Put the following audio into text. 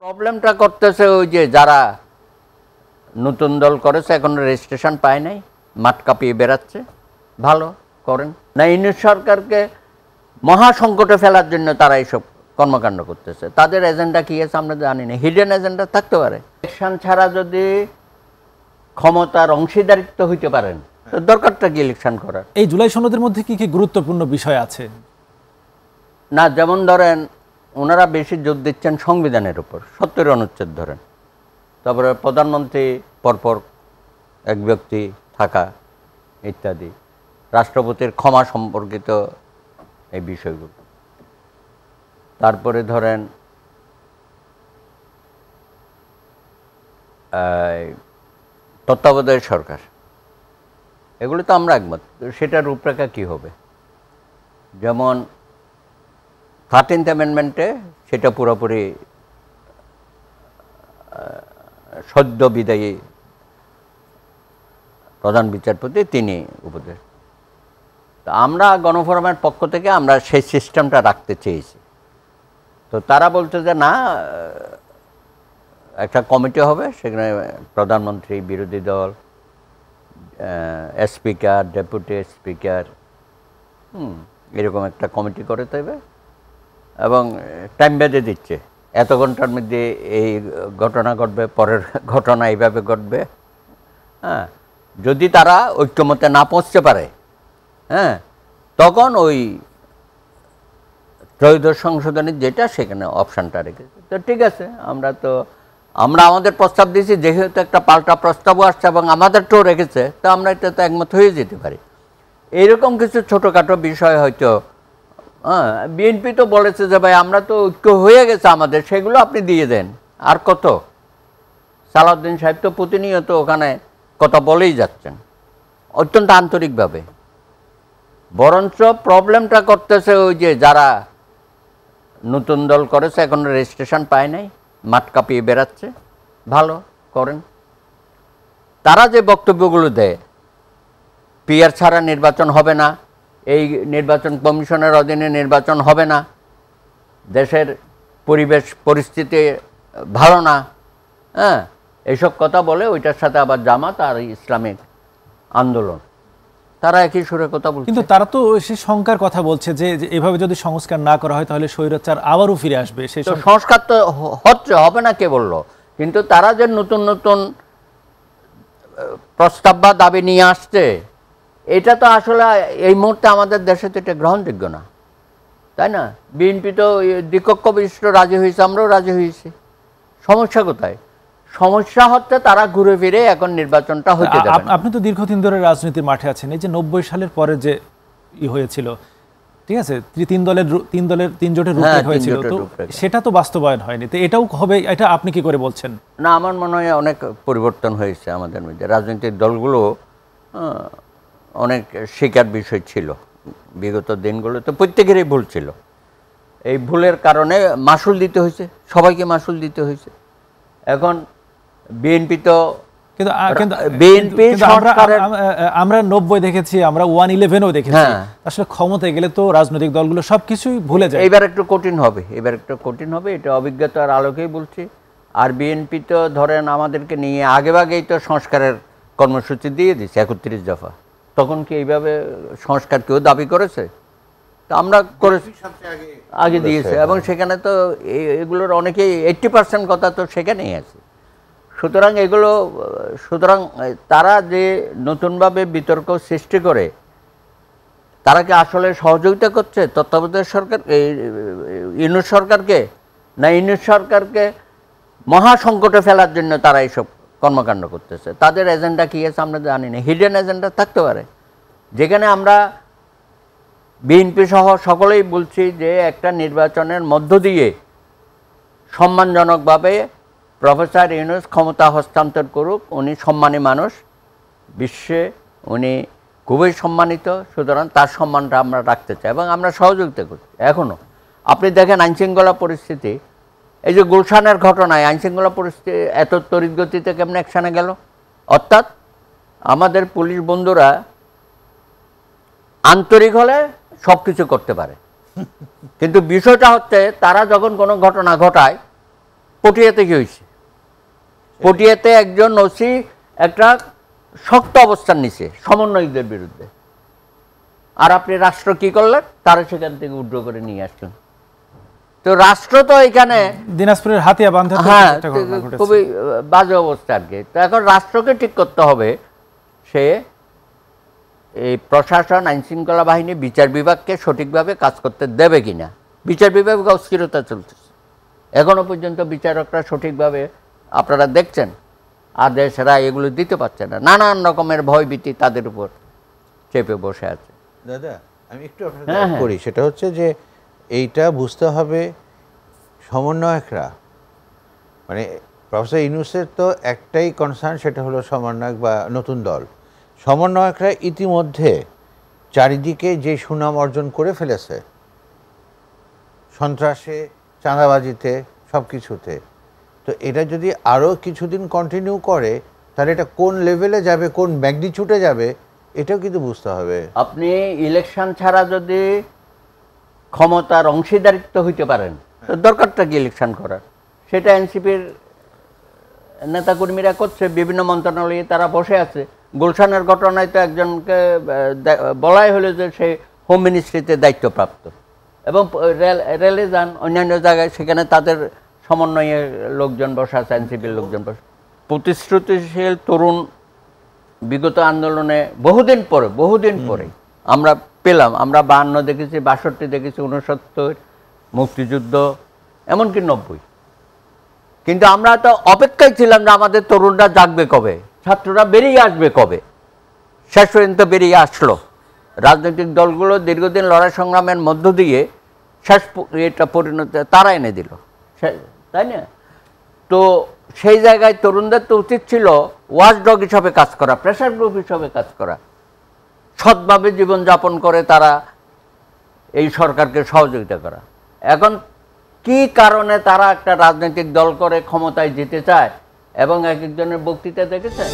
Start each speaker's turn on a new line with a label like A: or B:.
A: প্রবলেমটা করতেছে ওই যে যারা নতুন দল করেছে এখনো রেজিস্ট্রেশন পায় নাই, মাঠ কাঁপিয়ে বেড়াচ্ছে। ভালো করেন না, ইউনিট সরকারকে মহা সংকটে ফেলার জন্য তারা এইসব কর্মকাণ্ড করতেছে। তাদের এজেন্ডা কি আছে আমরা জানি না, হিডেন এজেন্ডা থাকতে পারে। ইলেকশন ছাড়া যদি ক্ষমতার অংশীদারিত্ব হইতে পারেন তো দরকারটা কি ইলেকশন করার?
B: এই জুলাই সনদের মধ্যে কি কি গুরুত্বপূর্ণ বিষয় আছে?
A: না, যেমন ধরেন ওনারা বেশি জোর দিচ্ছেন সংবিধানের উপর, 70 অনুচ্ছেদ ধরেন, তারপরে প্রধানমন্ত্রী পরপর এক ব্যক্তি থাকা ইত্যাদি, রাষ্ট্রপতির ক্ষমা সম্পর্কিত এই বিষয়গুলো, তারপরে ধরেন তত্ত্বাবধায়ক সরকার, এগুলো তো আমরা একমত। সেটার রূপরেখা কী হবে? যেমন 13th অ্যামেন্ডমেন্টে সেটা পুরোপুরি সদ্য বিদায়ী প্রধান বিচারপতি তিনি উপদেশ। তো আমরা গণফোরামের পক্ষ থেকে আমরা সেই সিস্টেমটা রাখতে চেয়েছি। তো তারা বলছে যে না, একটা কমিটি হবে, সেখানে প্রধানমন্ত্রী, বিরোধী দল, স্পিকার, ডেপুটি স্পিকার, এরকম একটা কমিটি করে দেবে এবং টাইম বেঁধে দিচ্ছে, এত ঘন্টার মধ্যে এই ঘটনা ঘটবে, পরের ঘটনা এইভাবে ঘটবে। হ্যাঁ, যদি তারা ঐক্যমতে না পৌঁছতে পারে, হ্যাঁ, তখন ওই ত্রয়োদশ সংশোধনীর যেটা সেখানে অপশানটা রেখেছে। তো ঠিক আছে, আমরা আমাদের প্রস্তাব দিয়েছি, যেহেতু একটা পাল্টা প্রস্তাবও আসছে এবং আমাদেরটাও রেখেছে, তো আমরা এটা তো একমত হয়ে যেতে পারি। এইরকম কিছু ছোটোখাটো বিষয় হয়তো, হ্যাঁ, বিএনপি তো বলেছে যে ভাই আমরা তো ঐক্য হয়ে গেছে আমাদের, সেগুলো আপনি দিয়ে দেন। আর কত? সালাউদ্দিন সাহেব তো প্রতিনিয়ত ওখানে কথা বলেই যাচ্ছেন অত্যন্ত আন্তরিকভাবে। বরঞ্চ প্রবলেমটা করতেছে ওই যে যারা নতুন দল করেছে এখনো রেজিস্ট্রেশন পায় নাই, মাঠ কাঁপিয়ে বেড়াচ্ছে। ভালো করেন। তারা যে বক্তব্যগুলো দেয়, পিআর ছাড়া নির্বাচন হবে না, এই নির্বাচন কমিশনের অধীনে নির্বাচন হবে না, দেশের পরিবেশ পরিস্থিতি ভালো না, হ্যাঁ, এইসব কথা বলে ওইটার সাথে আবার জামাত আর ইসলামিক আন্দোলন তারা একই সুরে কথা বলছে।
B: কিন্তু তারা তো সেই সংস্কার কথা বলছে যে এভাবে যদি সংস্কার না করা হয় তাহলে স্বৈরাচার আবারও ফিরে আসবে। সেই
A: সংস্কার তো হচ্ছে, হবে না কে বললো? কিন্তু তারা যে নতুন নতুন প্রস্তাব বা দাবি নিয়ে আসছে, এটা তো আসলে এই মুহূর্তে আমাদের দেশে তো এটা গ্রহণযোগ্য না, তাই না? বিএনপি তো দ্বিকক্ষ বিশিষ্ট রাজি হয়েছে, আমরাও রাজি হয়েছি। সমস্যা কোথায়? সমস্যা হচ্ছে তারা ঘুরে ফিরে এখন নির্বাচনটা হতে দেবে না।
B: আপনি তো দীর্ঘদিন ধরে রাজনীতির মাঠে আছেন। এই যে 90 সালের পরে যে হয়েছিল, ঠিক আছে, তিন জোটের রূপরেখা হয়েছিল, তো সেটা তো বাস্তবায়ন হয়নি। তো এটাও হবে, এটা আপনি কি করে বলছেন?
A: না, আমার মনে হয় অনেক পরিবর্তন হয়েছে আমাদের মধ্যে। রাজনৈতিক দলগুলো অনেক শিকার বিষয় ছিল বিগত দিনগুলো, তো প্রত্যেকেরই ভুল ছিল। এই ভুলের কারণে মাসুল দিতে হয়েছে, সবাইকে মাসুল দিতে হয়েছে। এখন বিএনপি তো
B: আমরা 90 দেখেছি, আমরা 111ও দেখেছি। আসলে ক্ষমতায় গেলে তো রাজনৈতিক দলগুলো সবকিছুই ভুলে যায়।
A: এবার একটু কঠিন হবে, এটা অভিজ্ঞতার আলোকেই বলছি। আর বিএনপি তো ধরেন আমাদেরকে নিয়ে আগেভাগেই তো সংস্কারের কর্মসূচি দিয়ে দিচ্ছে 31 দফা। তখন কি এইভাবে সংস্কার কেউ দাবি করেছে? তো আমরা করেছি, আগে দিয়েছে, এবং সেখানে তো এগুলোর অনেকেই 80% কথা তো সেখানেই আছে। সুতরাং তারা যে নতুনভাবে বিতর্ক সৃষ্টি করে, তারা কি আসলে সহযোগিতা করছে তত্ত্বাবধায়ক সরকার, ইউনিট সরকারকে, না ইউনিট সরকারকে মহা সংকটে ফেলার জন্য তারা এইসব কর্মকাণ্ড করতেছে? তাদের এজেন্ডা কী আছে আমরা জানি না, হিডেন এজেন্ডা থাকতে পারে। যেখানে আমরা বিএনপি সহ সকলেই বলছি যে একটা নির্বাচনের মধ্য দিয়ে সম্মানজনকভাবে প্রফেসর ইউনূস ক্ষমতা হস্তান্তর করুক। উনি সম্মানী মানুষ, বিশ্বে উনি খুবই সম্মানিত, সুতরাং তার সম্মানটা আমরা রাখতে চাই এবং আমরা সহযোগিতা করছি। এখনও আপনি দেখেন আইনশৃঙ্খলা পরিস্থিতি, এই যে গুলশানের ঘটনায় আইনশৃঙ্খলা পরিস্থিতি এত তড়িৎ গতিতে কেমন অ্যাকশানে গেল? অর্থাৎ আমাদের পুলিশ বন্ধুরা আন্তরিক হলে সব কিছু করতে পারে, কিন্তু বিষয়টা হচ্ছে তারা যখন কোনো ঘটনা ঘটায় পটিয়াতে কি হয়েছে? পটিয়াতে একজন ওসি একটা শক্ত অবস্থান নিছে সমন্বয়কদের বিরুদ্ধে, আর আপনি রাষ্ট্র কি করলেন? তারা সেখান থেকে উড্র করে নিয়ে আসলেন। তো রাষ্ট্র তো এখানে
B: দিনাজপুরের হাতিয়া বান্ধে
A: হ্যাঁ খুবই বাজে অবস্থা আর কি। তো এখন রাষ্ট্রকে ঠিক করতে হবে, সে এই প্রশাসন, আইন শৃঙ্খলা বাহিনী, বিচার বিভাগকে সঠিকভাবে কাজ করতে দেবে কিনা। বিচার বিভাগ অস্থিরতা চলতেছে, এখনো পর্যন্ত বিচারকরা সঠিকভাবে, আপনারা দেখছেন, আদেশ রায় এগুলো দিতে পারছে না, নানান রকমের ভয়ভীতি তাদের উপর চেপে বসে আছে।
C: দাদা আমি একটু আপনাকে করি, সেটা হচ্ছে যে এইটা বুঝতে হবে সমন্বয়করা, মানে প্রফেসর ইউনূসের তো একটাই কনসার্ন, সেটা হলো সমন্বয়ক বা নতুন দল। সমন্বয়করা ইতিমধ্যে চারিদিকে যে সুনাম অর্জন করে ফেলেছে, সন্ত্রাসে, চাঁদাবাজিতে, সব কিছুতে, তো এটা যদি আরও কিছুদিন কন্টিনিউ করে তাহলে এটা কোন লেভেলে যাবে, কোন ম্যাগনিটিউডে যাবে, এটাও কিন্তু বুঝতে হবে।
A: আপনি ইলেকশন ছাড়া যদি ক্ষমতার অংশীদারিত্ব হইতে পারেন, তো দরকারটা কি ইলেকশন করার? সেটা এনসিপির নেতাকর্মীরা করছে, বিভিন্ন মন্ত্রণালয়ে তারা বসে আছে। গুলশানের ঘটনায় তো একজনকে বলাই হলো যে সে হোম মিনিস্ট্রিতে দায়িত্বপ্রাপ্ত, এবং রেলে যান, অন্যান্য জায়গায়, সেখানে তাদের সমন্বয়ে লোকজন বসে আছে, এনসিপির লোকজন বসে। প্রতিশ্রুতিশীল তরুণ বিগত আন্দোলনে বহুদিন পরে আমরা পেলাম। আমরা 52 দেখেছি, 62 দেখেছি, 69, মুক্তিযুদ্ধ, এমনকি 90। কিন্তু আমরা তো অপেক্ষায় ছিলাম যে আমাদের তরুণরা জাগবে কবে, ছাত্ররা বেরিয়ে আসবে কবে। শেষ পর্যন্ত বেরিয়ে আসলো। রাজনৈতিক দলগুলো দীর্ঘদিন লড়াই সংগ্রামের মধ্য দিয়ে শেষ এটা পরিণতি তারা এনে দিল, তাই না? তো সেই জায়গায় তরুণদের তো উচিত ছিল ওয়াচডগ হিসাবে কাজ করা, প্রেসার গ্রুপ হিসাবে কাজ করা, সৎভাবে জীবনযাপন করে তারা এই সরকারকে সহযোগিতা করা। এখন কি কারণে তারা একটা রাজনৈতিক দল করে ক্ষমতায় যেতে চায়, এবং এক একজনের বক্তৃতা দেখেছেন?